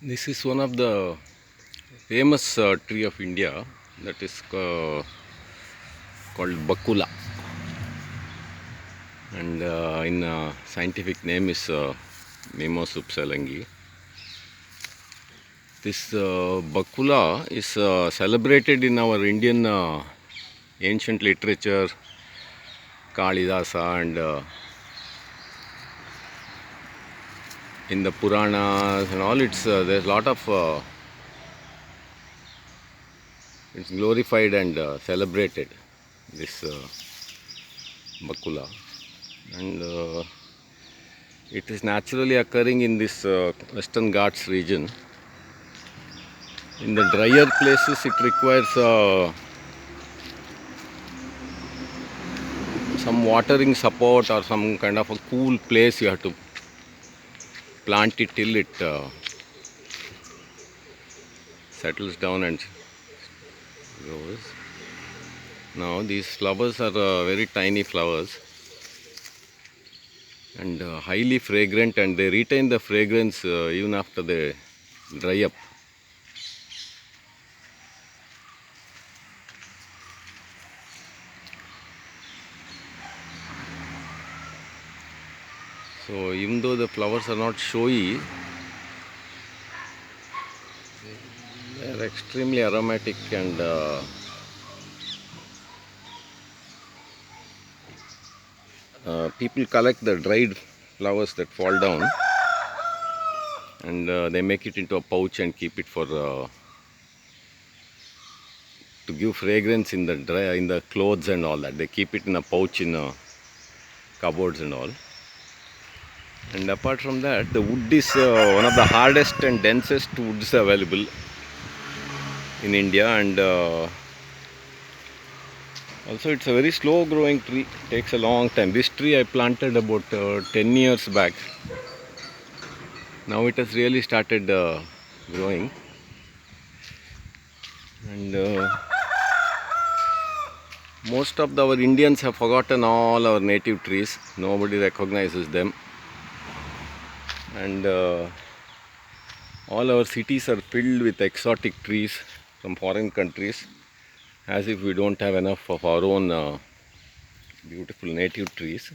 This is one of the famous tree of India that is called Bacula, and in scientific name is Mimosups Elengi-a. This Bacula is celebrated in our Indian ancient literature, Kalidasa, and in the puranas and all. It's there's a lot of it's glorified and celebrated, this Bacula, and it is naturally occurring in this Western Ghats region. In the drier places it requires some watering support or some kind of a cool place. You have to plant it till it settles down and grows. Now these flowers are very tiny flowers and highly fragrant, and they retain the fragrance even after they dry up. So even though the flowers are not showy, they are extremely aromatic, and people collect the dried flowers that fall down, and they make it into a pouch and keep it for to give fragrance in the clothes and all that. They keep it in a pouch in cupboards and all. And apart from that, the wood is one of the hardest and densest woods available in India, and also it's a very slow growing tree. It takes a long time. This tree I planted about 10 years back. Now it has really started growing, and most of our Indians have forgotten all our native trees. Nobody recognizes them, and all our cities are filled with exotic trees from foreign countries, as if we don't have enough of our own beautiful native trees.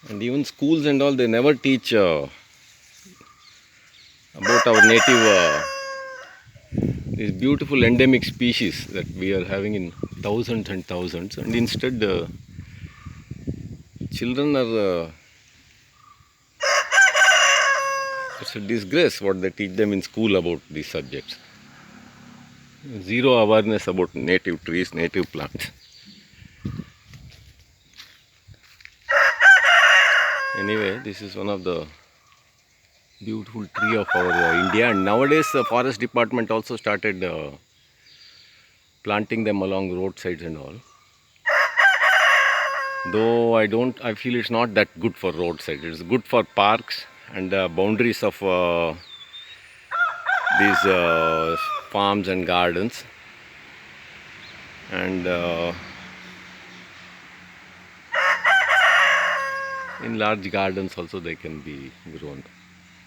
And even schools and all, they never teach about our native these beautiful endemic species that we are having in thousands and thousands, and instead children are it's a disgrace what they teach them in school about these subjects. Zero awareness about native trees, native plants. Anyway, this is one of the beautiful tree of our India, and nowadays the forest department also started planting them along roadsides and all. Though I feel it's not that good for roadside. It's good for parks and boundaries of these farms and gardens, and in large gardens also they can be grown.